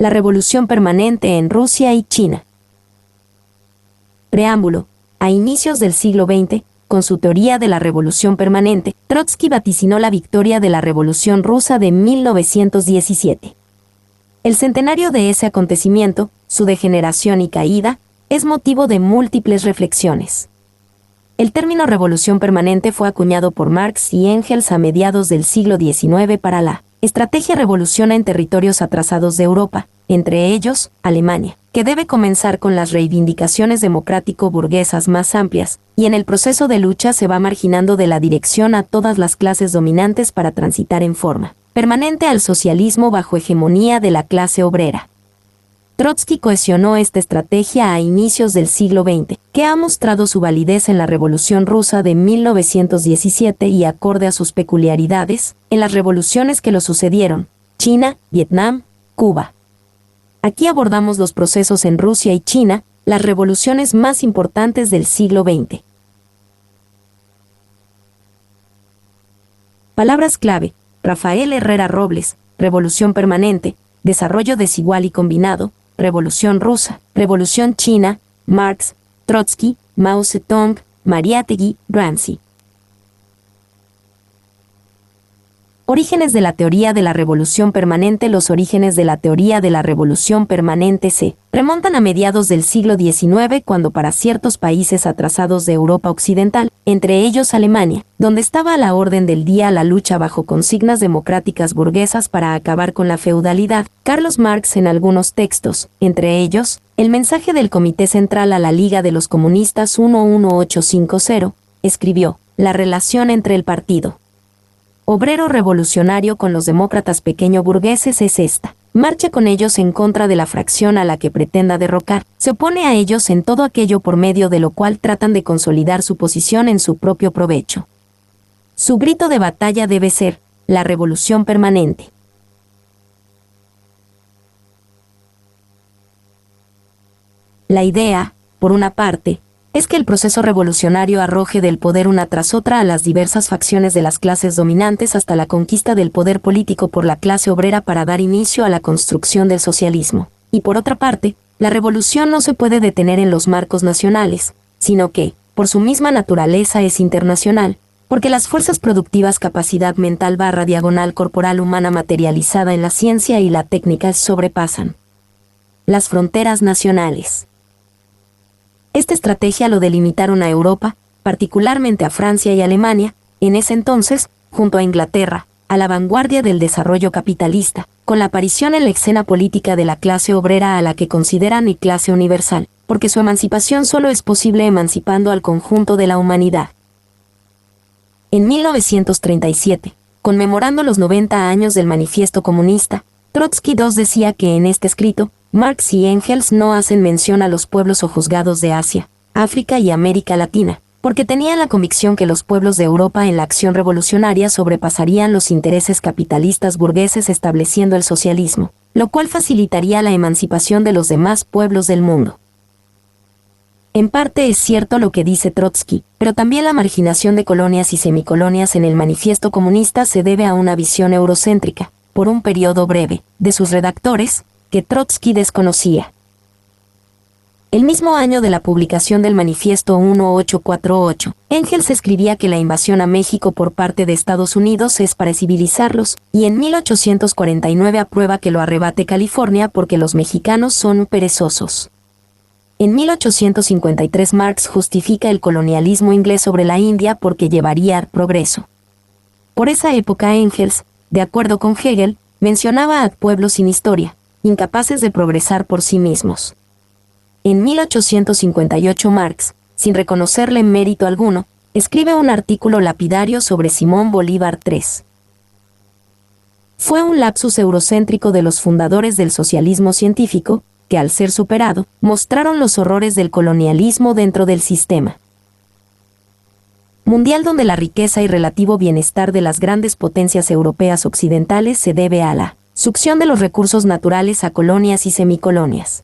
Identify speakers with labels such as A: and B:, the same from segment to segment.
A: La revolución permanente en Rusia y China. Preámbulo. A inicios del siglo XX, con su teoría de la revolución permanente, Trotsky vaticinó la victoria de la Revolución Rusa de 1917. El centenario de ese acontecimiento, su degeneración y caída, es motivo de múltiples reflexiones. El término revolución permanente fue acuñado por Marx y Engels a mediados del siglo XIX para la estrategia revolución en territorios atrasados de Europa, entre ellos, Alemania, que debe comenzar con las reivindicaciones democrático-burguesas más amplias, y en el proceso de lucha se va marginando de la dirección a todas las clases dominantes para transitar en forma permanente al socialismo bajo hegemonía de la clase obrera. Trotsky cohesionó esta estrategia a inicios del siglo XX, que ha mostrado su validez en la Revolución Rusa de 1917 y acorde a sus peculiaridades, en las revoluciones que lo sucedieron, China, Vietnam, Cuba. Aquí abordamos los procesos en Rusia y China, las revoluciones más importantes del siglo XX. Palabras clave: Rafael Herrera Robles, Revolución Permanente, Desarrollo Desigual y Combinado, Revolución Rusa, Revolución China, Marx, Trotsky, Mao Zedong, Mariátegui, Gramsci. Orígenes de la teoría de la revolución permanente. Los orígenes de la teoría de la revolución permanente se remontan a mediados del siglo XIX, cuando para ciertos países atrasados de Europa Occidental, entre ellos Alemania, donde estaba a la orden del día la lucha bajo consignas democráticas burguesas para acabar con la feudalidad, Carlos Marx en algunos textos, entre ellos, el mensaje del Comité Central a la Liga de los Comunistas 11850, escribió: la relación entre el Partido Obrero Revolucionario con los demócratas pequeño burgueses es esta: marcha con ellos en contra de la fracción a la que pretenda derrocar, se opone a ellos en todo aquello por medio de lo cual tratan de consolidar su posición en su propio provecho. Su grito de batalla debe ser la revolución permanente. La idea, por una parte, es que el proceso revolucionario arroje del poder una tras otra a las diversas facciones de las clases dominantes hasta la conquista del poder político por la clase obrera para dar inicio a la construcción del socialismo. Y por otra parte, la revolución no se puede detener en los marcos nacionales, sino que, por su misma naturaleza, es internacional, porque las fuerzas productivas, capacidad mental / diagonal corporal humana materializada en la ciencia y la técnica sobrepasan las fronteras nacionales. Esta estrategia lo delimitaron a Europa, particularmente a Francia y Alemania, en ese entonces, junto a Inglaterra, a la vanguardia del desarrollo capitalista, con la aparición en la escena política de la clase obrera a la que consideran y clase universal, porque su emancipación solo es posible emancipando al conjunto de la humanidad. En 1937, conmemorando los 90 años del Manifiesto Comunista, Trotsky II decía que en este escrito, Marx y Engels no hacen mención a los pueblos sojuzgados de Asia, África y América Latina, porque tenían la convicción que los pueblos de Europa en la acción revolucionaria sobrepasarían los intereses capitalistas burgueses estableciendo el socialismo, lo cual facilitaría la emancipación de los demás pueblos del mundo. En parte es cierto lo que dice Trotsky, pero también la marginación de colonias y semicolonias en el Manifiesto Comunista se debe a una visión eurocéntrica, por un periodo breve, de sus redactores, que Trotsky desconocía. El mismo año de la publicación del Manifiesto 1848, Engels escribía que la invasión a México por parte de Estados Unidos es para civilizarlos, y en 1849 aprueba que lo arrebate California porque los mexicanos son perezosos. En 1853 Marx justifica el colonialismo inglés sobre la India porque llevaría al progreso. Por esa época Engels, de acuerdo con Hegel, mencionaba a pueblos sin historia, incapaces de progresar por sí mismos. En 1858 Marx, sin reconocerle mérito alguno, escribe un artículo lapidario sobre Simón Bolívar III. Fue un lapsus eurocéntrico de los fundadores del socialismo científico, que al ser superado, mostraron los horrores del colonialismo dentro del sistema mundial donde la riqueza y relativo bienestar de las grandes potencias europeas occidentales se debe a la succión de los recursos naturales a colonias y semicolonias.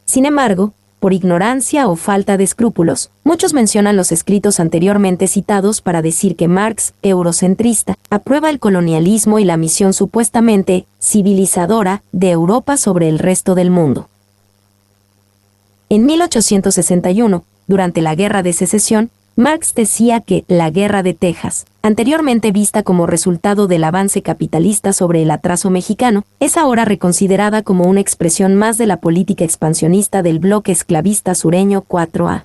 A: Sin embargo, por ignorancia o falta de escrúpulos. Muchos mencionan los escritos anteriormente citados para decir que Marx, eurocentrista, aprueba el colonialismo y la misión supuestamente civilizadora de Europa sobre el resto del mundo. En 1861, durante la Guerra de Secesión, Marx decía que la Guerra de Texas, anteriormente vista como resultado del avance capitalista sobre el atraso mexicano, es ahora reconsiderada como una expresión más de la política expansionista del bloque esclavista sureño 4A.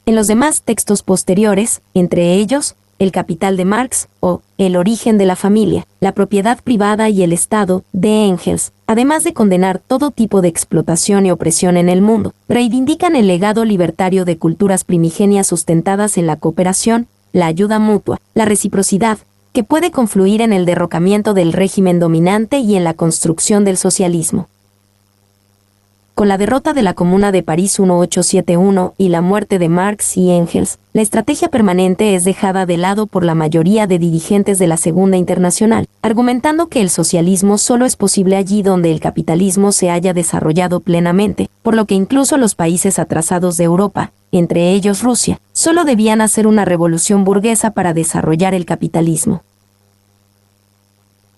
A: En los demás textos posteriores, entre ellos, El Capital de Marx o El origen de la familia, la propiedad privada y el Estado, de Engels, además de condenar todo tipo de explotación y opresión en el mundo, reivindican el legado libertario de culturas primigenias sustentadas en la cooperación, la ayuda mutua, la reciprocidad, que puede confluir en el derrocamiento del régimen dominante y en la construcción del socialismo. Con la derrota de la Comuna de París 1871 y la muerte de Marx y Engels, la estrategia permanente es dejada de lado por la mayoría de dirigentes de la Segunda Internacional, argumentando que el socialismo solo es posible allí donde el capitalismo se haya desarrollado plenamente, por lo que incluso los países atrasados de Europa, entre ellos Rusia, solo debían hacer una revolución burguesa para desarrollar el capitalismo.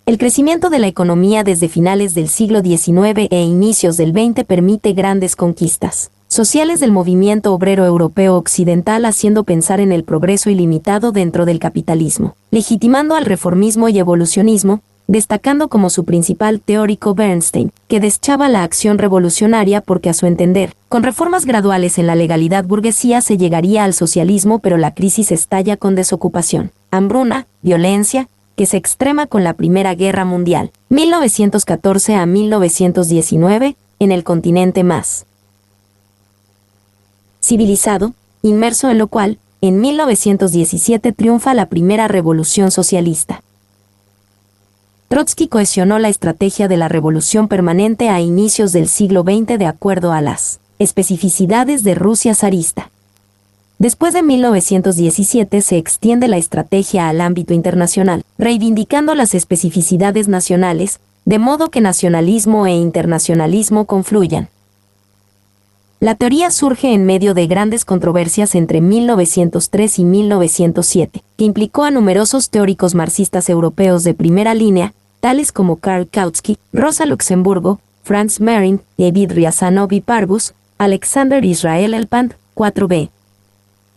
A: El crecimiento de la economía desde finales del siglo XIX e inicios del XX permite grandes conquistas sociales del movimiento obrero europeo occidental, haciendo pensar en el progreso ilimitado dentro del capitalismo, legitimando al reformismo y evolucionismo, destacando como su principal teórico Bernstein, que deschaba la acción revolucionaria porque a su entender, con reformas graduales en la legalidad burguesía se llegaría al socialismo, pero la crisis estalla con desocupación, hambruna, violencia, que se extrema con la Primera Guerra Mundial, 1914 a 1919, en el continente más civilizado, inmerso en lo cual, en 1917 triunfa la primera revolución socialista. Trotsky cohesionó la estrategia de la revolución permanente a inicios del siglo XX de acuerdo a las especificidades de Rusia zarista. Después de 1917 se extiende la estrategia al ámbito internacional, reivindicando las especificidades nacionales, de modo que nacionalismo e internacionalismo confluyan. La teoría surge en medio de grandes controversias entre 1903 y 1907, que implicó a numerosos teóricos marxistas europeos de primera línea, tales como Karl Kautsky, Rosa Luxemburgo, Franz Marin, David Riazanov y Parvus, Alexander Israel Elpand, 4b.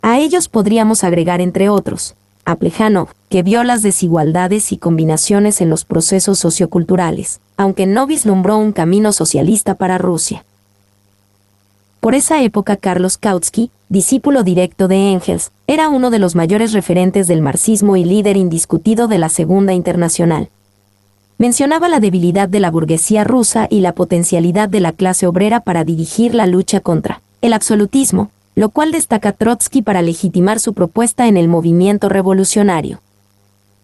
A: A ellos podríamos agregar entre otros, a Plejánov, que vio las desigualdades y combinaciones en los procesos socioculturales, aunque no vislumbró un camino socialista para Rusia. Por esa época Carlos Kautsky, discípulo directo de Engels, era uno de los mayores referentes del marxismo y líder indiscutido de la Segunda Internacional. Mencionaba la debilidad de la burguesía rusa y la potencialidad de la clase obrera para dirigir la lucha contra el absolutismo, lo cual destaca Trotsky para legitimar su propuesta en el movimiento revolucionario.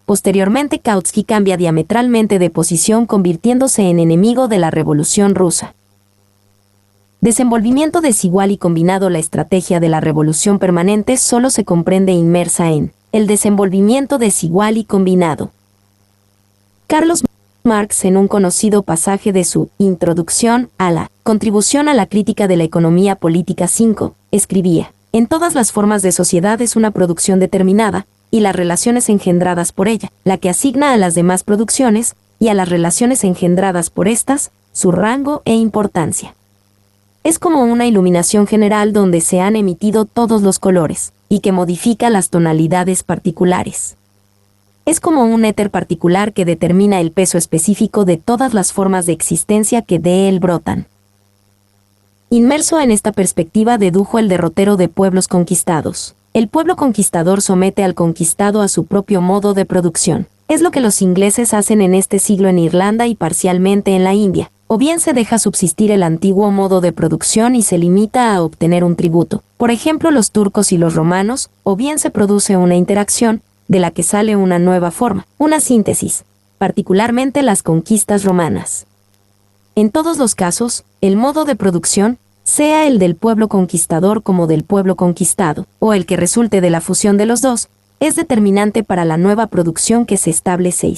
A: Posteriormente Kautsky cambia diametralmente de posición, convirtiéndose en enemigo de la Revolución rusa. Desenvolvimiento desigual y combinado. La estrategia de la revolución permanente solo se comprende inmersa en el desenvolvimiento desigual y combinado. Carlos Marx, en un conocido pasaje de su Introducción a la Contribución a la Crítica de la Economía Política 5, escribía: en todas las formas de sociedad es una producción determinada, y las relaciones engendradas por ella, la que asigna a las demás producciones, y a las relaciones engendradas por estas, su rango e importancia. Es como una iluminación general donde se han emitido todos los colores, y que modifica las tonalidades particulares. Es como un éter particular que determina el peso específico de todas las formas de existencia que de él brotan. Inmerso en esta perspectiva dedujo el derrotero de pueblos conquistados. El pueblo conquistador somete al conquistado a su propio modo de producción. Es lo que los ingleses hacen en este siglo en Irlanda y parcialmente en la India. O bien se deja subsistir el antiguo modo de producción y se limita a obtener un tributo, por ejemplo los turcos y los romanos, o bien se produce una interacción, de la que sale una nueva forma, una síntesis, particularmente las conquistas romanas. En todos los casos, el modo de producción, sea el del pueblo conquistador como del pueblo conquistado, o el que resulte de la fusión de los dos, es determinante para la nueva producción que se establece.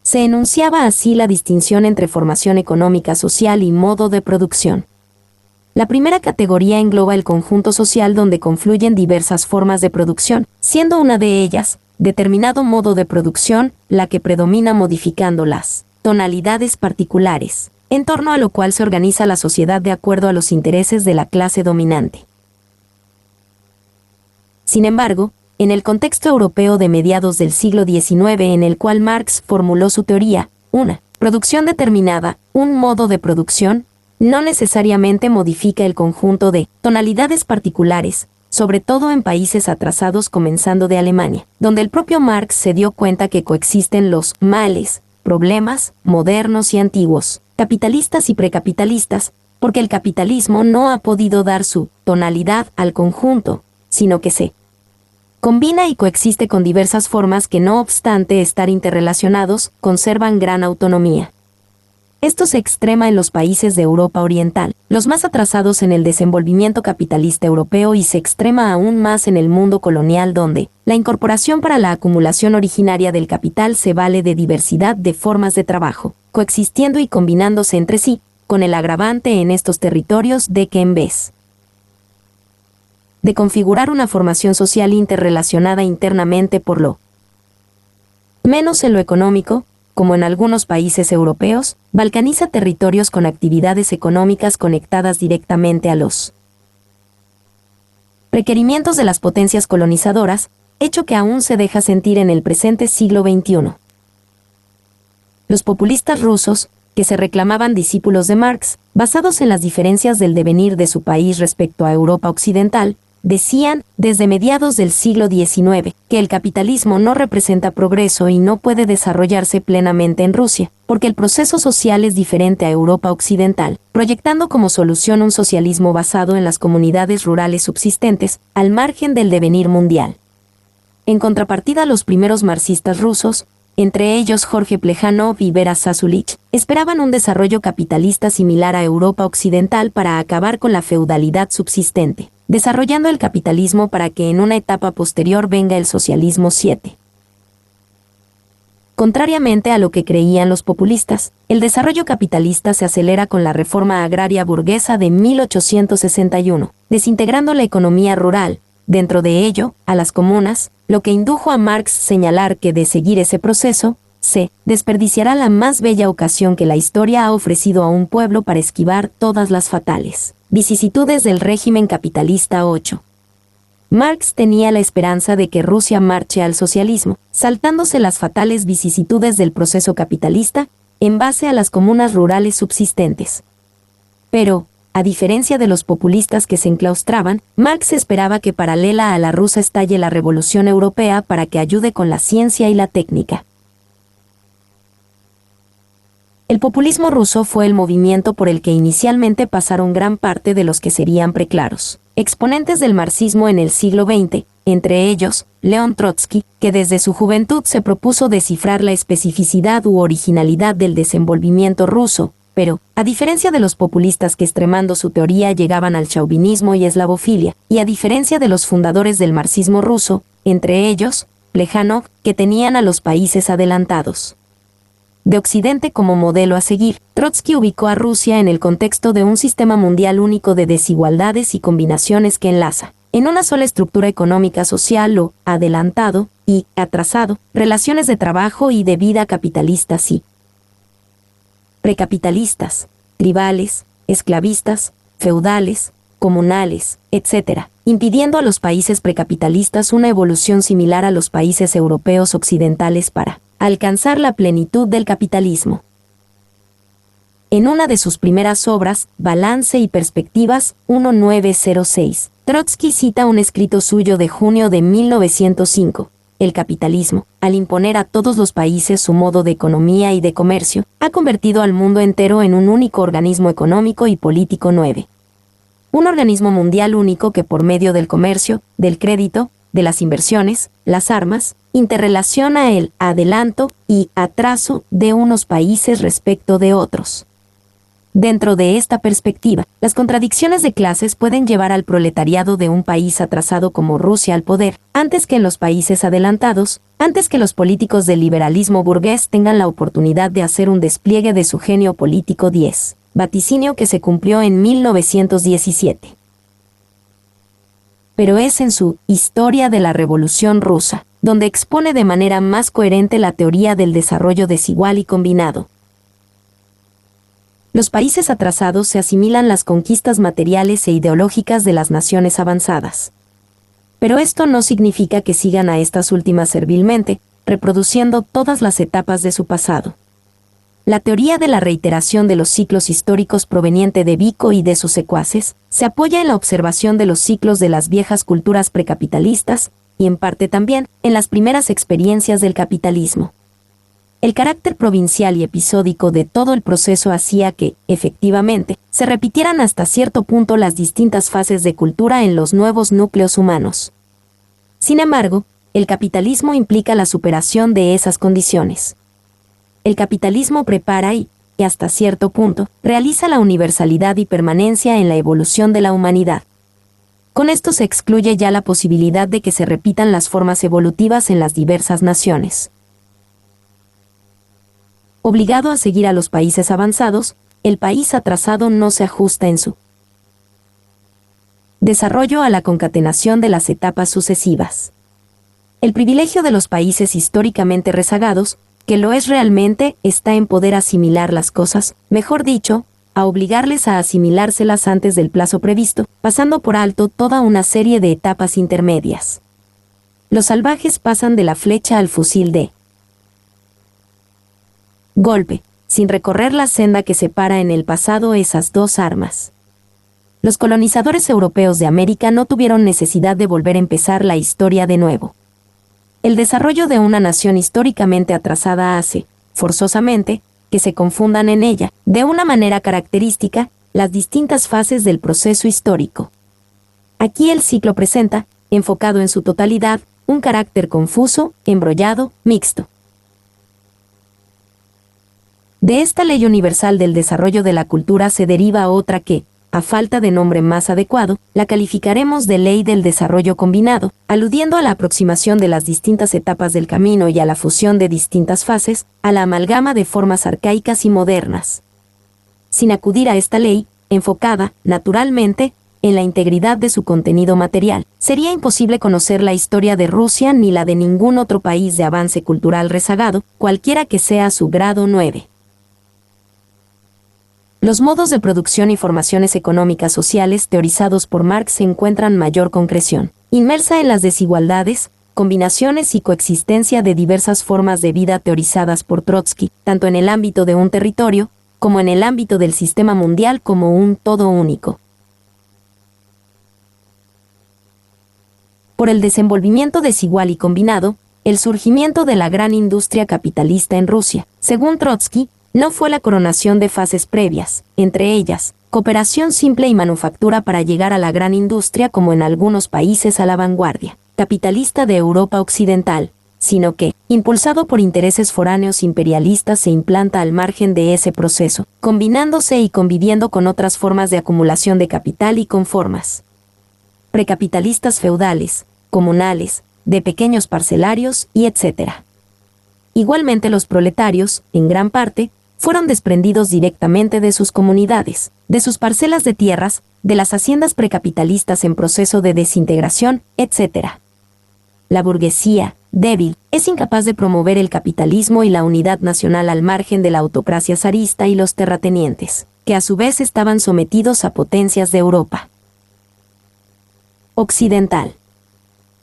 A: Se enunciaba así la distinción entre formación económica social y modo de producción. La primera categoría engloba el conjunto social donde confluyen diversas formas de producción, siendo una de ellas, determinado modo de producción, la que predomina modificando las tonalidades particulares, en torno a lo cual se organiza la sociedad de acuerdo a los intereses de la clase dominante. Sin embargo, en el contexto europeo de mediados del siglo XIX en el cual Marx formuló su teoría, una producción determinada, un modo de producción, no necesariamente modifica el conjunto de tonalidades particulares, sobre todo en países atrasados comenzando de Alemania, donde el propio Marx se dio cuenta que coexisten los males, problemas, modernos y antiguos, capitalistas y precapitalistas, porque el capitalismo no ha podido dar su tonalidad al conjunto, sino que se combina y coexiste con diversas formas que no obstante estar interrelacionados, conservan gran autonomía. Esto se extrema en los países de Europa Oriental, los más atrasados en el desenvolvimiento capitalista europeo y se extrema aún más en el mundo colonial donde la incorporación para la acumulación originaria del capital se vale de diversidad de formas de trabajo, coexistiendo y combinándose entre sí, con el agravante en estos territorios de que en vez de configurar una formación social interrelacionada internamente por lo menos en lo económico, como en algunos países europeos, balcaniza territorios con actividades económicas conectadas directamente a los requerimientos de las potencias colonizadoras, hecho que aún se deja sentir en el presente siglo XXI. Los populistas rusos, que se reclamaban discípulos de Marx, basados en las diferencias del devenir de su país respecto a Europa occidental, decían, desde mediados del siglo XIX, que el capitalismo no representa progreso y no puede desarrollarse plenamente en Rusia, porque el proceso social es diferente a Europa occidental, proyectando como solución un socialismo basado en las comunidades rurales subsistentes, al margen del devenir mundial. En contrapartida, los primeros marxistas rusos, entre ellos Jorge Plejánov y Vera Zasulich, esperaban un desarrollo capitalista similar a Europa occidental para acabar con la feudalidad subsistente, desarrollando el capitalismo para que en una etapa posterior venga el socialismo 7. Contrariamente a lo que creían los populistas, el desarrollo capitalista se acelera con la reforma agraria burguesa de 1861, desintegrando la economía rural, dentro de ello, a las comunas, lo que indujo a Marx señalar que de seguir ese proceso, se desperdiciará la más bella ocasión que la historia ha ofrecido a un pueblo para esquivar todas las fatales vicisitudes del régimen capitalista 8. Marx tenía la esperanza de que Rusia marche al socialismo, saltándose las fatales vicisitudes del proceso capitalista, en base a las comunas rurales subsistentes. Pero, a diferencia de los populistas que se enclaustraban, Marx esperaba que paralela a la rusa estalle la revolución europea para que ayude con la ciencia y la técnica. El populismo ruso fue el movimiento por el que inicialmente pasaron gran parte de los que serían preclaros exponentes del marxismo en el siglo XX, entre ellos, León Trotsky, que desde su juventud se propuso descifrar la especificidad u originalidad del desenvolvimiento ruso, pero, a diferencia de los populistas que extremando su teoría llegaban al chauvinismo y eslavofilia, y a diferencia de los fundadores del marxismo ruso, entre ellos, Plejánov, que tenían a los países adelantados de Occidente como modelo a seguir, Trotsky ubicó a Rusia en el contexto de un sistema mundial único de desigualdades y combinaciones que enlaza, en una sola estructura económica social o adelantado y atrasado, relaciones de trabajo y de vida capitalistas y precapitalistas, tribales, esclavistas, feudales, comunales, etc., impidiendo a los países precapitalistas una evolución similar a los países europeos occidentales para alcanzar la plenitud del capitalismo. En una de sus primeras obras, Balance y Perspectivas, 1906, Trotsky cita un escrito suyo de junio de 1905. El capitalismo, al imponer a todos los países su modo de economía y de comercio, ha convertido al mundo entero en un único organismo económico y político 9. Un organismo mundial único que por medio del comercio, del crédito, de las inversiones, las armas, interrelaciona el adelanto y atraso de unos países respecto de otros. Dentro de esta perspectiva, las contradicciones de clases pueden llevar al proletariado de un país atrasado como Rusia al poder, antes que en los países adelantados, antes que los políticos del liberalismo burgués tengan la oportunidad de hacer un despliegue de su genio político 10. vaticinio que se cumplió en 1917. Pero es en su Historia de la Revolución Rusa, donde expone de manera más coherente la teoría del desarrollo desigual y combinado. Los países atrasados se asimilan las conquistas materiales e ideológicas de las naciones avanzadas. Pero esto no significa que sigan a estas últimas servilmente, reproduciendo todas las etapas de su pasado. La teoría de la reiteración de los ciclos históricos proveniente de Vico y de sus secuaces se apoya en la observación de los ciclos de las viejas culturas precapitalistas y en parte también en las primeras experiencias del capitalismo. El carácter provincial y episódico de todo el proceso hacía que, efectivamente, se repitieran hasta cierto punto las distintas fases de cultura en los nuevos núcleos humanos. Sin embargo, el capitalismo implica la superación de esas condiciones. El capitalismo prepara y, hasta cierto punto, realiza la universalidad y permanencia en la evolución de la humanidad. Con esto se excluye ya la posibilidad de que se repitan las formas evolutivas en las diversas naciones. Obligado a seguir a los países avanzados, el país atrasado no se ajusta en su desarrollo a la concatenación de las etapas sucesivas. El privilegio de los países históricamente rezagados, que lo es realmente, está en poder asimilar las cosas, mejor dicho, a obligarles a asimilárselas antes del plazo previsto, pasando por alto toda una serie de etapas intermedias. Los salvajes pasan de la flecha al fusil de golpe, sin recorrer la senda que separa en el pasado esas dos armas. Los colonizadores europeos de América no tuvieron necesidad de volver a empezar la historia de nuevo. El desarrollo de una nación históricamente atrasada hace, forzosamente, que se confundan en ella, de una manera característica, las distintas fases del proceso histórico. Aquí el ciclo presenta, enfocado en su totalidad, un carácter confuso, embrollado, mixto. De esta ley universal del desarrollo de la cultura se deriva otra que, a falta de nombre más adecuado, la calificaremos de ley del desarrollo combinado, aludiendo a la aproximación de las distintas etapas del camino y a la fusión de distintas fases, a la amalgama de formas arcaicas y modernas. Sin acudir a esta ley, enfocada, naturalmente, en la integridad de su contenido material, sería imposible conocer la historia de Rusia ni la de ningún otro país de avance cultural rezagado, cualquiera que sea su grado 9. Los modos de producción y formaciones económicas sociales teorizados por Marx se encuentran mayor concreción, inmersa en las desigualdades, combinaciones y coexistencia de diversas formas de vida teorizadas por Trotsky, tanto en el ámbito de un territorio, como en el ámbito del sistema mundial como un todo único. Por el desenvolvimiento desigual y combinado, el surgimiento de la gran industria capitalista en Rusia, según Trotsky, no fue la coronación de fases previas, entre ellas, cooperación simple y manufactura para llegar a la gran industria como en algunos países a la vanguardia capitalista de Europa Occidental, sino que, impulsado por intereses foráneos imperialistas, se implanta al margen de ese proceso, combinándose y conviviendo con otras formas de acumulación de capital y con formas precapitalistas feudales, comunales, de pequeños parcelarios y etc. Igualmente los proletarios, en gran parte, fueron desprendidos directamente de sus comunidades, de sus parcelas de tierras, de las haciendas precapitalistas en proceso de desintegración, etc. La burguesía, débil, es incapaz de promover el capitalismo y la unidad nacional al margen de la autocracia zarista y los terratenientes, que a su vez estaban sometidos a potencias de Europa occidental.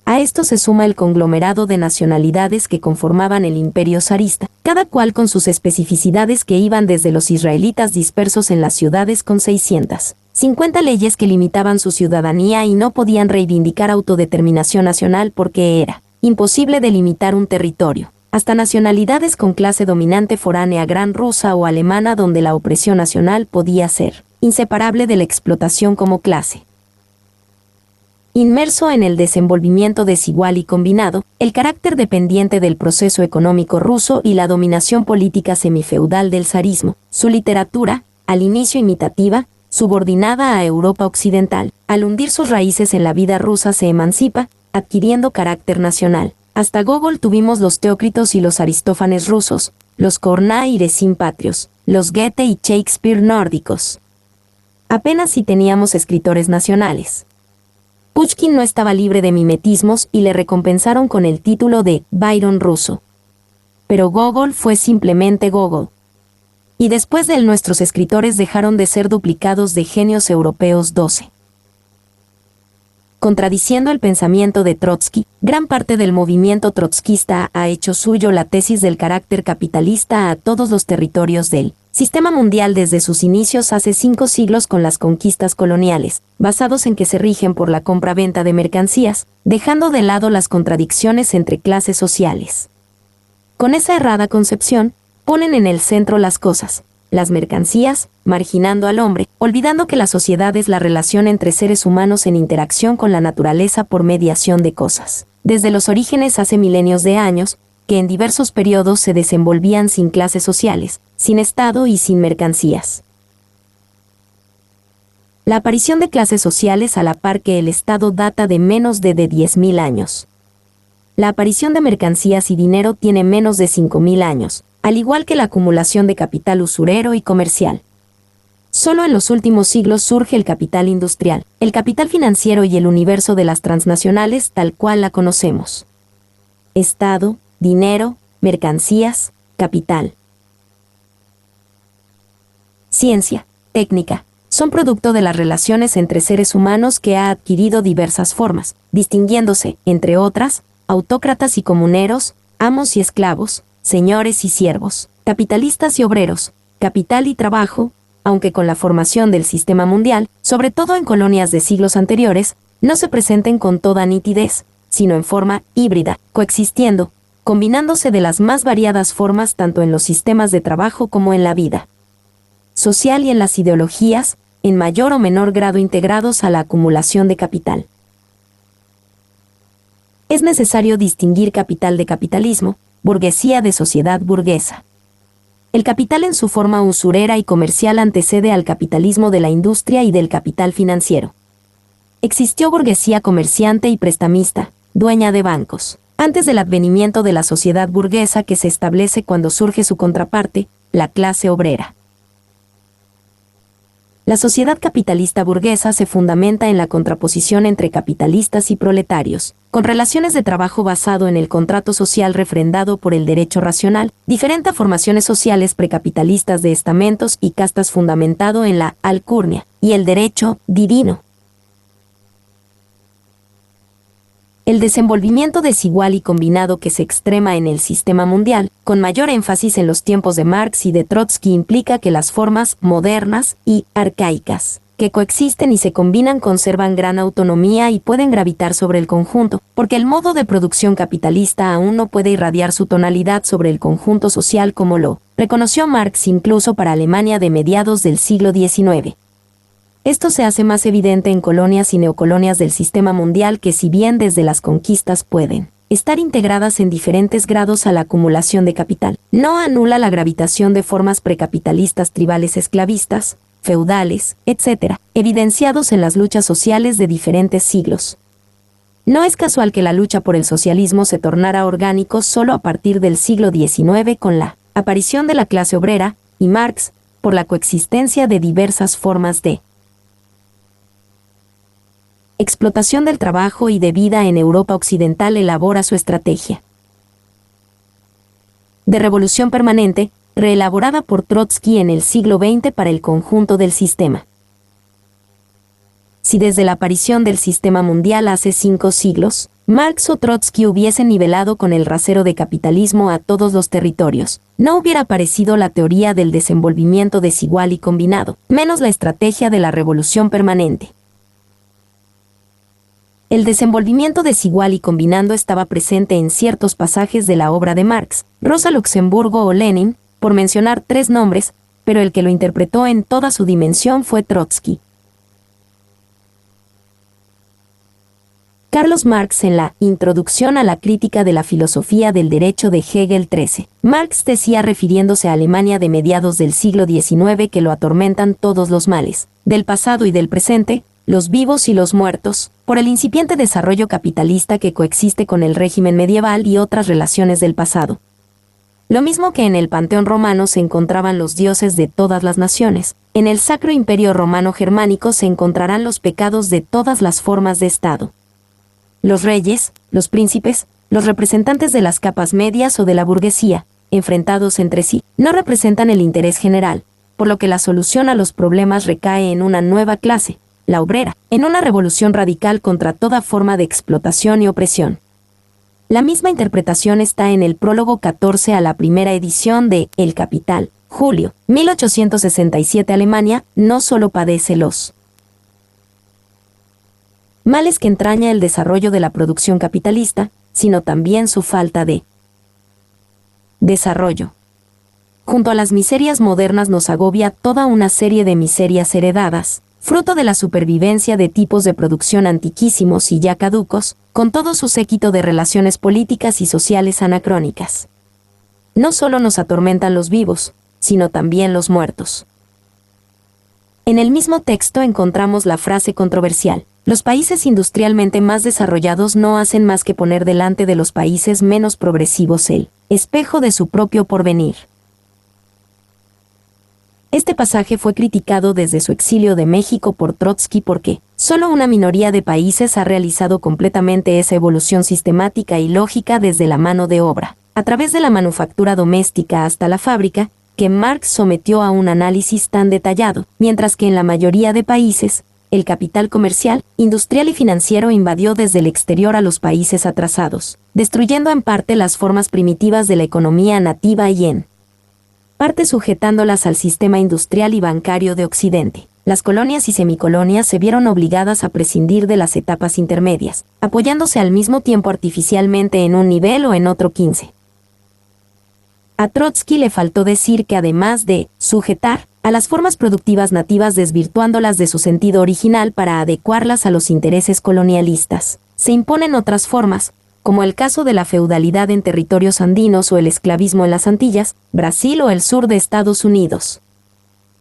A: A esto se suma el conglomerado de nacionalidades que conformaban el imperio zarista, cada cual con sus especificidades que iban desde los israelitas dispersos en las ciudades con 650 leyes que limitaban su ciudadanía y no podían reivindicar autodeterminación nacional porque era imposible delimitar un territorio, hasta nacionalidades con clase dominante foránea gran rusa o alemana donde la opresión nacional podía ser inseparable de la explotación como clase. Inmerso en el desenvolvimiento desigual y combinado, el carácter dependiente del proceso económico ruso y la dominación política semifeudal del zarismo, su literatura, al inicio imitativa, subordinada a Europa Occidental, al hundir sus raíces en la vida rusa se emancipa, adquiriendo carácter nacional, Hasta Gogol tuvimos los Teócritos y los Aristófanes rusos, los Corná y Recín patrios, los Goethe y Shakespeare nórdicos. Apenas si teníamos escritores nacionales. Pushkin no estaba libre de mimetismos y le recompensaron con el título de Byron ruso. Pero Gogol fue simplemente Gogol. Y después de él nuestros escritores dejaron de ser duplicados de genios europeos 12. Contradiciendo el pensamiento de Trotsky, gran parte del movimiento trotskista ha hecho suyo la tesis del carácter capitalista a todos los territorios del sistema mundial desde sus inicios hace 5 siglos con las conquistas coloniales, basados en que se rigen por la compra-venta de mercancías, dejando de lado las contradicciones entre clases sociales. Con esa errada concepción, ponen en el centro las cosas, las mercancías, marginando al hombre, olvidando que la sociedad es la relación entre seres humanos en interacción con la naturaleza por mediación de cosas. Desde los orígenes hace milenios de años, que en diversos periodos se desenvolvían sin clases sociales, sin Estado y sin mercancías. La aparición de clases sociales a la par que el Estado data de menos de 10.000 años. La aparición de mercancías y dinero tiene menos de 5.000 años, al igual que la acumulación de capital usurero y comercial. Solo en los últimos siglos surge el capital industrial, el capital financiero y el universo de las transnacionales tal cual la conocemos. Estado, dinero, mercancías, capital. Ciencia, técnica, son producto de las relaciones entre seres humanos que ha adquirido diversas formas, distinguiéndose, entre otras, autócratas y comuneros, amos y esclavos, señores y siervos, capitalistas y obreros, capital y trabajo, aunque con la formación del sistema mundial, sobre todo en colonias de siglos anteriores, no se presenten con toda nitidez, sino en forma híbrida, coexistiendo, combinándose de las más variadas formas tanto en los sistemas de trabajo como en la vida social y en las ideologías, en mayor o menor grado integrados a la acumulación de capital. Es necesario distinguir capital de capitalismo, burguesía de sociedad burguesa. El capital en su forma usurera y comercial antecede al capitalismo de la industria y del capital financiero. Existió burguesía comerciante y prestamista, dueña de bancos, antes del advenimiento de la sociedad burguesa que se establece cuando surge su contraparte, la clase obrera. La sociedad capitalista burguesa se fundamenta en la contraposición entre capitalistas y proletarios, con relaciones de trabajo basado en el contrato social refrendado por el derecho racional, diferente a formaciones sociales precapitalistas de estamentos y castas fundamentado en la alcurnia y el derecho divino. El desenvolvimiento desigual y combinado que se extrema en el sistema mundial, con mayor énfasis en los tiempos de Marx y de Trotsky, implica que las formas modernas y arcaicas, que coexisten y se combinan, conservan gran autonomía y pueden gravitar sobre el conjunto, porque el modo de producción capitalista aún no puede irradiar su tonalidad sobre el conjunto social como lo reconoció Marx incluso para Alemania de mediados del siglo XIX. Esto se hace más evidente en colonias y neocolonias del sistema mundial que, si bien desde las conquistas pueden estar integradas en diferentes grados a la acumulación de capital, no anula la gravitación de formas precapitalistas tribales esclavistas, feudales, etc., evidenciados en las luchas sociales de diferentes siglos. No es casual que la lucha por el socialismo se tornara orgánico solo a partir del siglo XIX con la aparición de la clase obrera, y Marx, por la coexistencia de diversas formas de explotación del trabajo y de vida en Europa occidental, elabora su estrategia de revolución permanente, reelaborada por Trotsky en el siglo XX para el conjunto del sistema. Si desde la aparición del sistema mundial hace 5 siglos, Marx o Trotsky hubiesen nivelado con el rasero de capitalismo a todos los territorios, no hubiera aparecido la teoría del desenvolvimiento desigual y combinado, menos la estrategia de la revolución permanente. El desenvolvimiento desigual y combinando estaba presente en ciertos pasajes de la obra de Marx, Rosa Luxemburgo o Lenin, por mencionar 3 nombres, pero el que lo interpretó en toda su dimensión fue Trotsky. Carlos Marx, en la Introducción a la crítica de la filosofía del derecho de Hegel 13, Marx decía, refiriéndose a Alemania de mediados del siglo XIX, que lo atormentan todos los males, del pasado y del presente, los vivos y los muertos, por el incipiente desarrollo capitalista que coexiste con el régimen medieval y otras relaciones del pasado. Lo mismo que en el panteón romano se encontraban los dioses de todas las naciones, en el Sacro Imperio Romano Germánico se encontrarán los pecados de todas las formas de Estado. Los reyes, los príncipes, los representantes de las capas medias o de la burguesía, enfrentados entre sí, no representan el interés general, por lo que la solución a los problemas recae en una nueva clase, la obrera, en una revolución radical contra toda forma de explotación y opresión. La misma interpretación está en el prólogo 14 a la primera edición de El Capital, julio, 1867. Alemania no solo padece los males que entraña el desarrollo de la producción capitalista, sino también su falta de desarrollo. Junto a las miserias modernas nos agobia toda una serie de miserias heredadas, fruto de la supervivencia de tipos de producción antiquísimos y ya caducos, con todo su séquito de relaciones políticas y sociales anacrónicas. No solo nos atormentan los vivos, sino también los muertos. En el mismo texto encontramos la frase controversial: los países industrialmente más desarrollados no hacen más que poner delante de los países menos progresivos el espejo de su propio porvenir. Este pasaje fue criticado desde su exilio de México por Trotsky porque solo una minoría de países ha realizado completamente esa evolución sistemática y lógica desde la mano de obra, a través de la manufactura doméstica hasta la fábrica, que Marx sometió a un análisis tan detallado, mientras que en la mayoría de países, el capital comercial, industrial y financiero invadió desde el exterior a los países atrasados, destruyendo en parte las formas primitivas de la economía nativa y en parte sujetándolas al sistema industrial y bancario de Occidente. Las colonias y semicolonias se vieron obligadas a prescindir de las etapas intermedias, apoyándose al mismo tiempo artificialmente en un nivel o en otro 15. A Trotsky le faltó decir que además de sujetar a las formas productivas nativas desvirtuándolas de su sentido original para adecuarlas a los intereses colonialistas, se imponen otras formas, como el caso de la feudalidad en territorios andinos o el esclavismo en las Antillas, Brasil o el sur de Estados Unidos.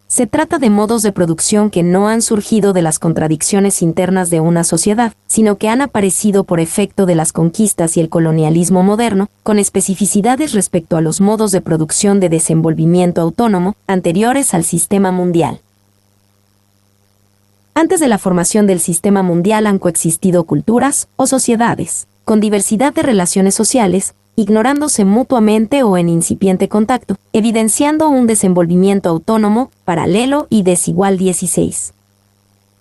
A: Se trata de modos de producción que no han surgido de las contradicciones internas de una sociedad, sino que han aparecido por efecto de las conquistas y el colonialismo moderno, con especificidades respecto a los modos de producción de desenvolvimiento autónomo anteriores al sistema mundial. Antes de la formación del sistema mundial han coexistido culturas o sociedades, con diversidad de relaciones sociales, ignorándose mutuamente o en incipiente contacto, evidenciando un desenvolvimiento autónomo, paralelo y desigual. 16.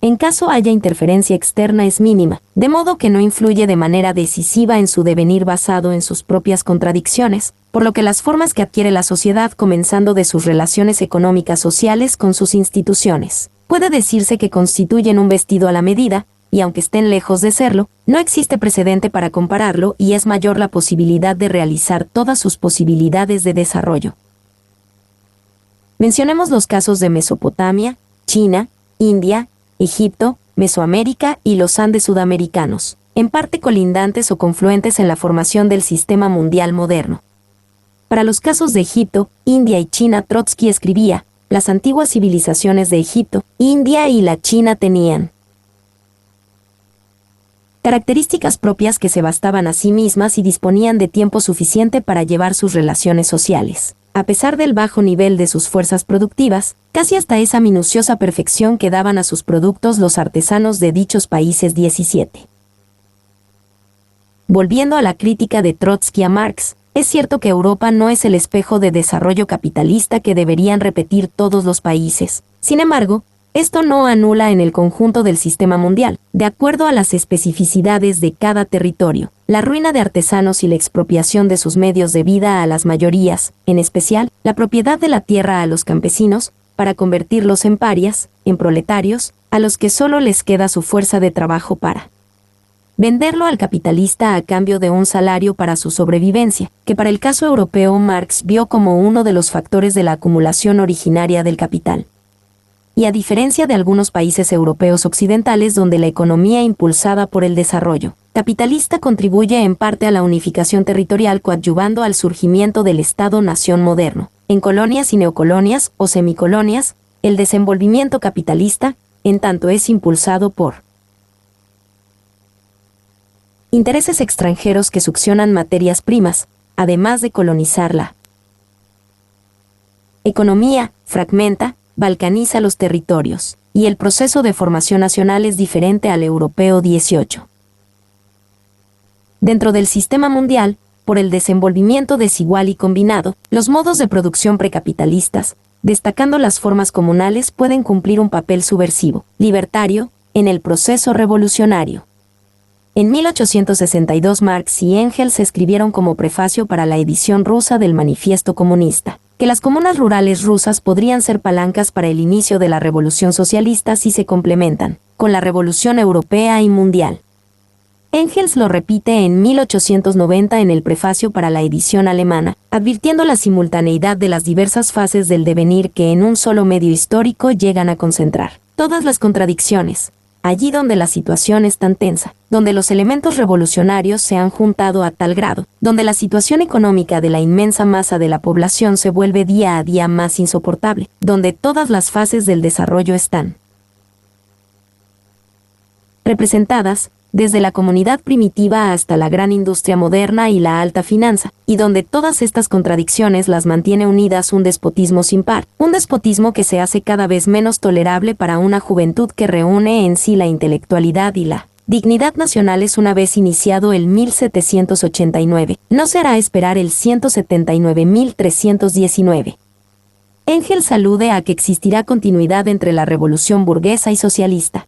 A: En caso haya interferencia externa es mínima, de modo que no influye de manera decisiva en su devenir basado en sus propias contradicciones, por lo que las formas que adquiere la sociedad comenzando de sus relaciones económicas sociales con sus instituciones, puede decirse que constituyen un vestido a la medida, y aunque estén lejos de serlo, no existe precedente para compararlo y es mayor la posibilidad de realizar todas sus posibilidades de desarrollo. Mencionemos los casos de Mesopotamia, China, India, Egipto, Mesoamérica y los Andes sudamericanos, en parte colindantes o confluentes en la formación del sistema mundial moderno. Para los casos de Egipto, India y China, Trotsky escribía: las antiguas civilizaciones de Egipto, India y la China tenían características propias que se bastaban a sí mismas y disponían de tiempo suficiente para llevar sus relaciones sociales, a pesar del bajo nivel de sus fuerzas productivas, casi hasta esa minuciosa perfección que daban a sus productos los artesanos de dichos países. 17. Volviendo a la crítica de Trotsky a Marx, es cierto que Europa no es el espejo de desarrollo capitalista que deberían repetir todos los países. Sin embargo, esto no anula en el conjunto del sistema mundial, de acuerdo a las especificidades de cada territorio, la ruina de artesanos y la expropiación de sus medios de vida a las mayorías, en especial, la propiedad de la tierra a los campesinos, para convertirlos en parias, en proletarios, a los que solo les queda su fuerza de trabajo para venderlo al capitalista a cambio de un salario para su sobrevivencia, que para el caso europeo Marx vio como uno de los factores de la acumulación originaria del capital. Y a diferencia de algunos países europeos occidentales donde la economía impulsada por el desarrollo capitalista contribuye en parte a la unificación territorial coadyuvando al surgimiento del Estado-nación moderno, en colonias y neocolonias o semicolonias, el desenvolvimiento capitalista, en tanto es impulsado por intereses extranjeros que succionan materias primas, además de colonizar la economía, fragmenta, balcaniza los territorios, y el proceso de formación nacional es diferente al europeo 18. Dentro del sistema mundial, por el desenvolvimiento desigual y combinado, los modos de producción precapitalistas, destacando las formas comunales, pueden cumplir un papel subversivo, libertario, en el proceso revolucionario. En 1862 Marx y Engels escribieron como prefacio para la edición rusa del Manifiesto Comunista, que las comunas rurales rusas podrían ser palancas para el inicio de la revolución socialista si se complementan con la revolución europea y mundial. Engels lo repite en 1890 en el prefacio para la edición alemana, advirtiendo la simultaneidad de las diversas fases del devenir que en un solo medio histórico llegan a concentrar todas las contradicciones, allí donde la situación es tan tensa, donde los elementos revolucionarios se han juntado a tal grado, donde la situación económica de la inmensa masa de la población se vuelve día a día más insoportable, donde todas las fases del desarrollo están representadas, desde la comunidad primitiva hasta la gran industria moderna y la alta finanza, y donde todas estas contradicciones las mantiene unidas un despotismo sin par, un despotismo que se hace cada vez menos tolerable para una juventud que reúne en sí la intelectualidad y la dignidad nacionales. Una vez iniciado el 1789, no se hará esperar el 179.319. Engels alude a que existirá continuidad entre la revolución burguesa y socialista.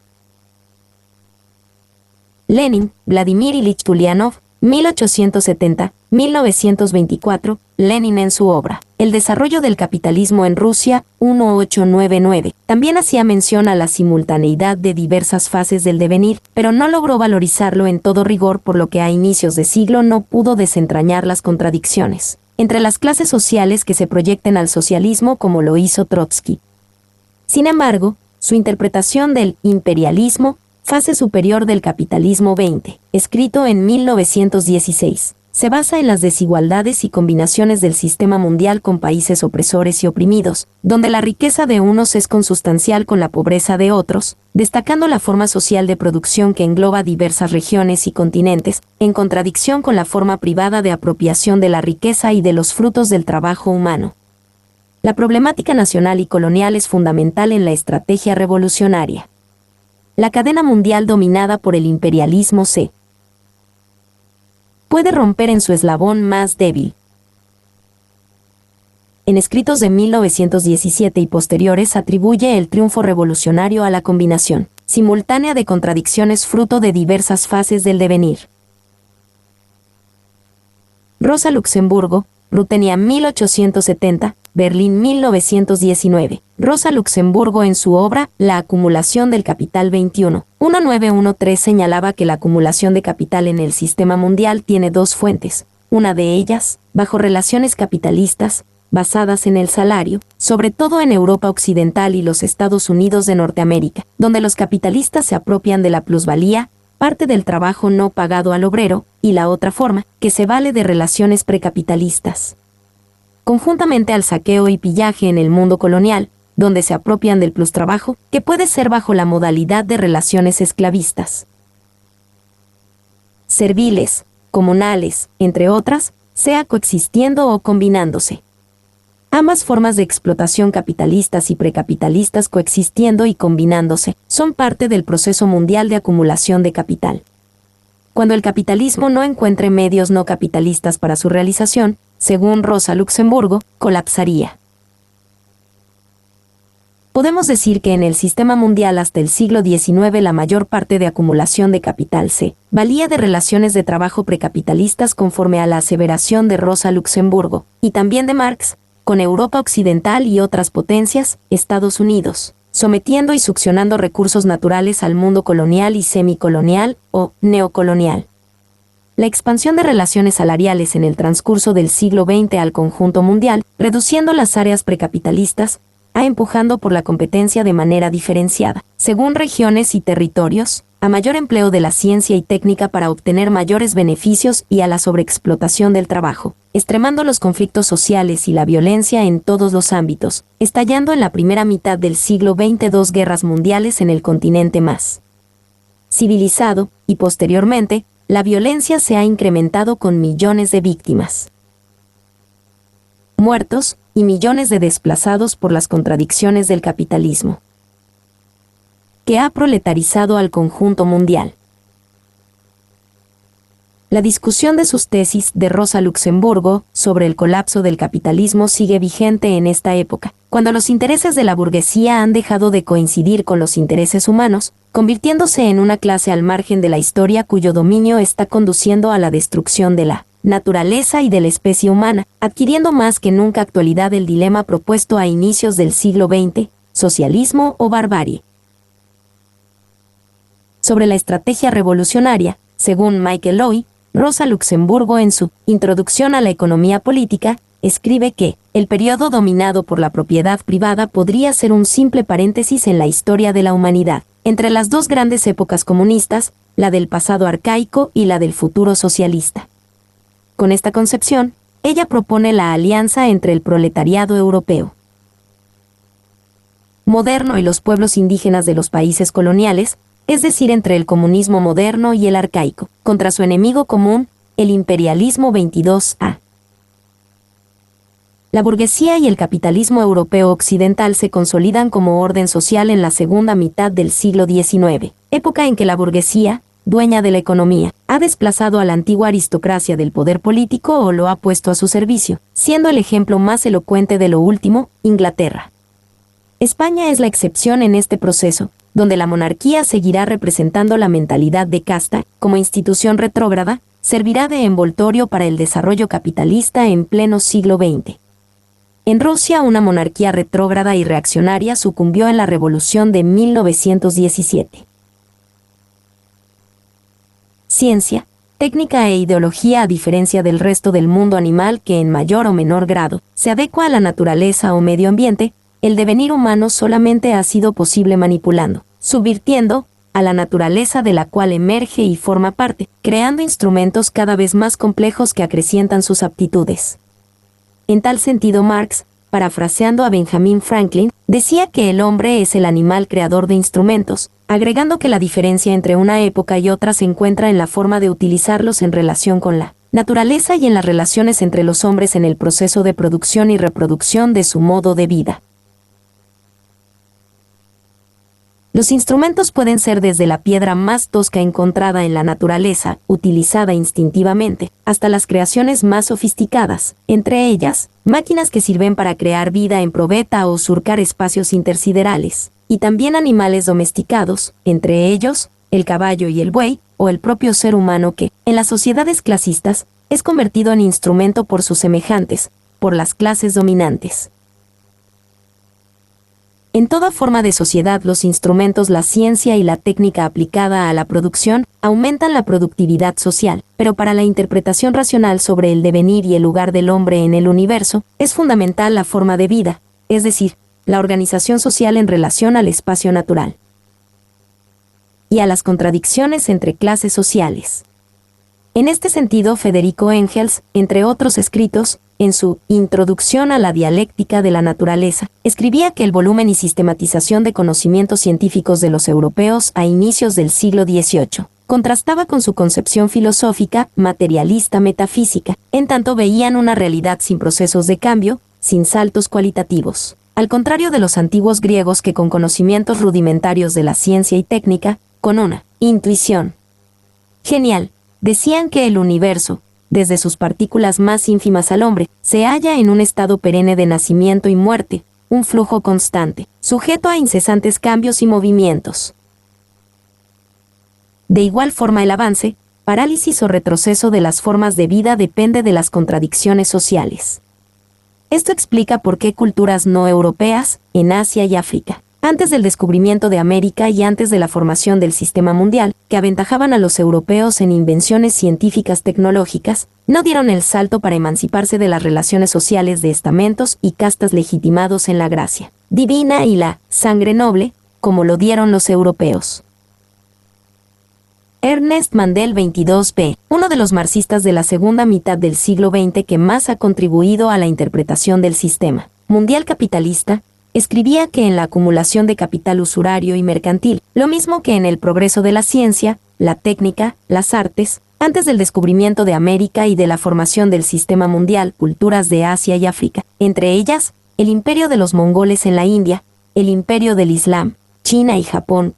A: Lenin, Vladimir Ilich Ulyanov, 1870-1924, Lenin en su obra El desarrollo del capitalismo en Rusia, 1899, también hacía mención a la simultaneidad de diversas fases del devenir, pero no logró valorizarlo en todo rigor, por lo que a inicios de siglo no pudo desentrañar las contradicciones entre las clases sociales que se proyecten al socialismo como lo hizo Trotsky. Sin embargo, su interpretación del imperialismo, fase superior del capitalismo 20, escrito en 1916, se basa en las desigualdades y combinaciones del sistema mundial con países opresores y oprimidos, donde la riqueza de unos es consustancial con la pobreza de otros, destacando la forma social de producción que engloba diversas regiones y continentes, en contradicción con la forma privada de apropiación de la riqueza y de los frutos del trabajo humano. La problemática nacional y colonial es fundamental en la estrategia revolucionaria. La cadena mundial dominada por el imperialismo se puede romper en su eslabón más débil. En escritos de 1917 y posteriores atribuye el triunfo revolucionario a la combinación simultánea de contradicciones fruto de diversas fases del devenir. Rosa Luxemburgo, Rutenia 1870, Berlín 1919. Rosa Luxemburgo en su obra La acumulación del capital 21, 1913 señalaba que la acumulación de capital en el sistema mundial tiene dos fuentes, una de ellas, bajo relaciones capitalistas, basadas en el salario, sobre todo en Europa Occidental y los Estados Unidos de Norteamérica, donde los capitalistas se apropian de la plusvalía, parte del trabajo no pagado al obrero, y la otra forma, que se vale de relaciones precapitalistas. Conjuntamente al saqueo y pillaje en el mundo colonial, donde se apropian del plustrabajo, que puede ser bajo la modalidad de relaciones esclavistas. Serviles, comunales, entre otras, sea coexistiendo o combinándose. Ambas formas de explotación capitalistas y precapitalistas coexistiendo y combinándose son parte del proceso mundial de acumulación de capital. Cuando el capitalismo no encuentre medios no capitalistas para su realización, según Rosa Luxemburgo, colapsaría. Podemos decir que en el sistema mundial hasta el siglo XIX la mayor parte de acumulación de capital se valía de relaciones de trabajo precapitalistas conforme a la aseveración de Rosa Luxemburgo, y también de Marx, con Europa Occidental y otras potencias, Estados Unidos, sometiendo y succionando recursos naturales al mundo colonial y semicolonial o neocolonial. La expansión de relaciones salariales en el transcurso del siglo XX al conjunto mundial, reduciendo las áreas precapitalistas, empujando por la competencia de manera diferenciada, según regiones y territorios, a mayor empleo de la ciencia y técnica para obtener mayores beneficios y a la sobreexplotación del trabajo, extremando los conflictos sociales y la violencia en todos los ámbitos, estallando en la primera mitad del siglo XX 2 guerras mundiales en el continente más civilizado, y posteriormente, la violencia se ha incrementado con millones de víctimas muertos y millones de desplazados por las contradicciones del capitalismo, que ha proletarizado al conjunto mundial. La discusión de sus tesis de Rosa Luxemburgo sobre el colapso del capitalismo sigue vigente en esta época, cuando los intereses de la burguesía han dejado de coincidir con los intereses humanos, convirtiéndose en una clase al margen de la historia cuyo dominio está conduciendo a la destrucción de la naturaleza y de la especie humana, adquiriendo más que nunca actualidad el dilema propuesto a inicios del siglo XX, socialismo o barbarie. Sobre la estrategia revolucionaria, según Michael Lowy, Rosa Luxemburgo en su Introducción a la economía política, escribe que el periodo dominado por la propiedad privada podría ser un simple paréntesis en la historia de la humanidad, entre las dos grandes épocas comunistas, la del pasado arcaico y la del futuro socialista. Con esta concepción, ella propone la alianza entre el proletariado europeo moderno y los pueblos indígenas de los países coloniales, es decir, entre el comunismo moderno y el arcaico, contra su enemigo común, el imperialismo 22A. La burguesía y el capitalismo europeo occidental se consolidan como orden social en la segunda mitad del siglo XIX, época en que la burguesía, dueña de la economía, ha desplazado a la antigua aristocracia del poder político o lo ha puesto a su servicio, siendo el ejemplo más elocuente de lo último, Inglaterra. España es la excepción en este proceso, donde la monarquía seguirá representando la mentalidad de casta, como institución retrógrada, servirá de envoltorio para el desarrollo capitalista en pleno siglo XX. En Rusia, una monarquía retrógrada y reaccionaria sucumbió en la Revolución de 1917. Ciencia, técnica e ideología, a diferencia del resto del mundo animal que en mayor o menor grado se adecua a la naturaleza o medio ambiente, el devenir humano solamente ha sido posible manipulando, subvirtiendo, a la naturaleza de la cual emerge y forma parte, creando instrumentos cada vez más complejos que acrecientan sus aptitudes. En tal sentido, Marx, parafraseando a Benjamin Franklin, decía que el hombre es el animal creador de instrumentos, agregando que la diferencia entre una época y otra se encuentra en la forma de utilizarlos en relación con la naturaleza y en las relaciones entre los hombres en el proceso de producción y reproducción de su modo de vida. Los instrumentos pueden ser desde la piedra más tosca encontrada en la naturaleza, utilizada instintivamente, hasta las creaciones más sofisticadas, entre ellas, máquinas que sirven para crear vida en probeta o surcar espacios intersiderales, y también animales domesticados, entre ellos, el caballo y el buey, o el propio ser humano que, en las sociedades clasistas, es convertido en instrumento por sus semejantes, por las clases dominantes. En toda forma de sociedad, los instrumentos, la ciencia y la técnica aplicada a la producción aumentan la productividad social, pero para la interpretación racional sobre el devenir y el lugar del hombre en el universo, es fundamental la forma de vida, es decir, la organización social en relación al espacio natural y a las contradicciones entre clases sociales. En este sentido, Federico Engels, entre otros escritos, en su Introducción a la dialéctica de la naturaleza, escribía que el volumen y sistematización de conocimientos científicos de los europeos a inicios del siglo XVIII contrastaba con su concepción filosófica, materialista metafísica, en tanto veían una realidad sin procesos de cambio, sin saltos cualitativos. Al contrario de los antiguos griegos que con conocimientos rudimentarios de la ciencia y técnica, con una intuición genial, decían que el universo, desde sus partículas más ínfimas al hombre, se halla en un estado perenne de nacimiento y muerte, un flujo constante, sujeto a incesantes cambios y movimientos. De igual forma, el avance, parálisis o retroceso de las formas de vida depende de las contradicciones sociales. Esto explica por qué culturas no europeas, en Asia y África, antes del descubrimiento de América y antes de la formación del sistema mundial, que aventajaban a los europeos en invenciones científicas tecnológicas, no dieron el salto para emanciparse de las relaciones sociales de estamentos y castas legitimados en la gracia divina y la sangre noble, como lo dieron los europeos. Ernest Mandel 22b, uno de los marxistas de la segunda mitad del siglo XX que más ha contribuido a la interpretación del sistema mundial capitalista, escribía que en la acumulación de capital usurario y mercantil, lo mismo que en el progreso de la ciencia, la técnica, las artes, antes del descubrimiento de América y de la formación del sistema mundial, culturas de Asia y África, entre ellas, el imperio de los mongoles en la India, el imperio del Islam, China y Japón,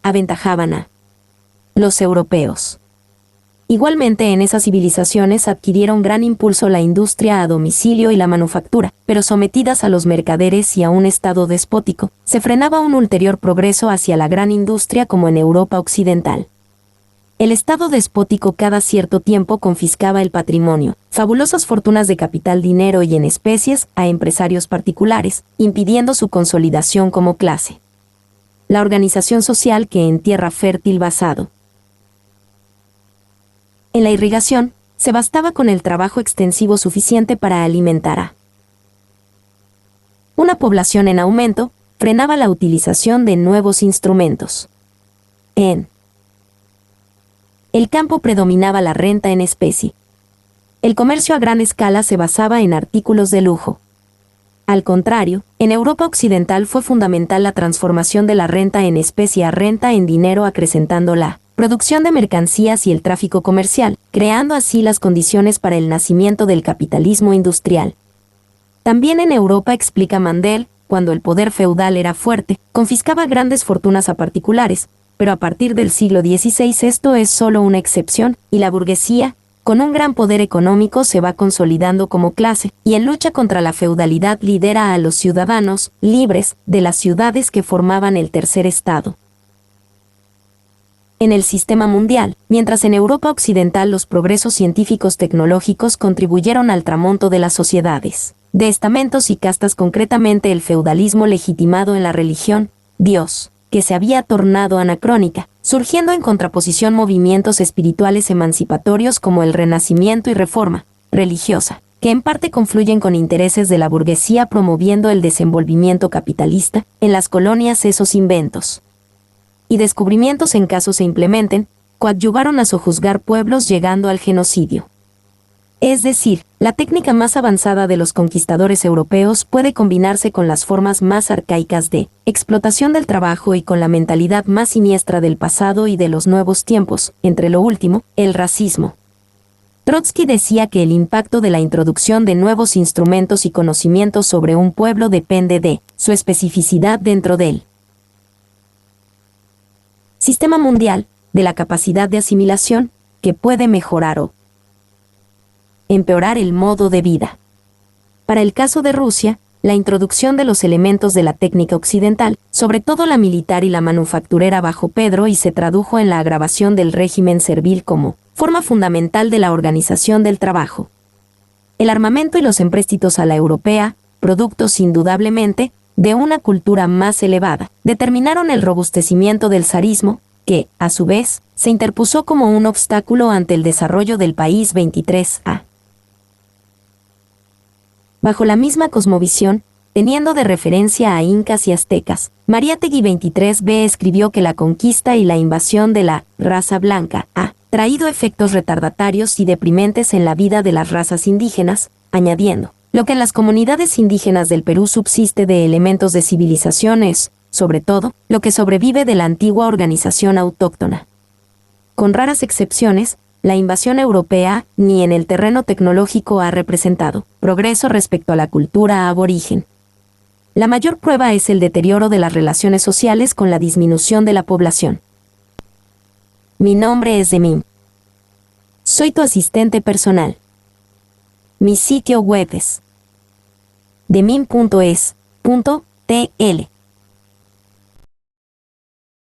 A: aventajaban a los europeos. Igualmente en esas civilizaciones adquirieron gran impulso la industria a domicilio y la manufactura, pero sometidas a los mercaderes y a un estado despótico, se frenaba un ulterior progreso hacia la gran industria como en Europa occidental. El estado despótico cada cierto tiempo confiscaba el patrimonio, fabulosas fortunas de capital, dinero y en especies a empresarios particulares, impidiendo su consolidación como clase. La organización social que en tierra fértil basado en la irrigación, se bastaba con el trabajo extensivo suficiente para alimentar a una población en aumento, frenaba la utilización de nuevos instrumentos. En el campo predominaba la renta en especie. El comercio a gran escala se basaba en artículos de lujo. Al contrario, en Europa occidental fue fundamental la transformación de la renta en especie a renta en dinero, acrecentando la producción de mercancías y el tráfico comercial, creando así las condiciones para el nacimiento del capitalismo industrial. También en Europa, explica Mandel, cuando el poder feudal era fuerte, confiscaba grandes fortunas a particulares, pero a partir del siglo XVI esto es solo una excepción, y la burguesía, con un gran poder económico, se va consolidando como clase, y en lucha contra la feudalidad lidera a los ciudadanos libres de las ciudades que formaban el tercer estado. En el sistema mundial, mientras en Europa occidental los progresos científicos tecnológicos contribuyeron al tramonto de las sociedades, de estamentos y castas, concretamente el feudalismo legitimado en la religión, Dios, que se había tornado anacrónica, surgiendo en contraposición movimientos espirituales emancipatorios como el Renacimiento y Reforma religiosa, que en parte confluyen con intereses de la burguesía promoviendo el desenvolvimiento capitalista en las colonias. Esos inventos y descubrimientos, en caso se implementen, coadyuvaron a sojuzgar pueblos llegando al genocidio. Es decir, la técnica más avanzada de los conquistadores europeos puede combinarse con las formas más arcaicas de explotación del trabajo y con la mentalidad más siniestra del pasado y de los nuevos tiempos, entre lo último, el racismo. Trotsky decía que el impacto de la introducción de nuevos instrumentos y conocimientos sobre un pueblo depende de su especificidad dentro de él. Sistema mundial, de la capacidad de asimilación, que puede mejorar o empeorar el modo de vida. Para el caso de Rusia, la introducción de los elementos de la técnica occidental, sobre todo la militar y la manufacturera bajo Pedro, y se tradujo en la agravación del régimen servil como forma fundamental de la organización del trabajo. El armamento y los empréstitos a la europea, productos indudablemente de una cultura más elevada, determinaron el robustecimiento del zarismo, que, a su vez, se interpuso como un obstáculo ante el desarrollo del país 23A. Bajo la misma cosmovisión, teniendo de referencia a incas y aztecas, Mariátegui 23b escribió que la conquista y la invasión de la raza blanca ha traído efectos retardatarios y deprimentes en la vida de las razas indígenas, añadiendo: lo que en las comunidades indígenas del Perú subsiste de elementos de civilización es, sobre todo, lo que sobrevive de la antigua organización autóctona. Con raras excepciones, la invasión europea ni en el terreno tecnológico ha representado progreso respecto a la cultura aborigen. La mayor prueba es el deterioro de las relaciones sociales con la disminución de la población. Mi nombre es Demim. Soy tu asistente personal. Mi sitio web es demim.es.tl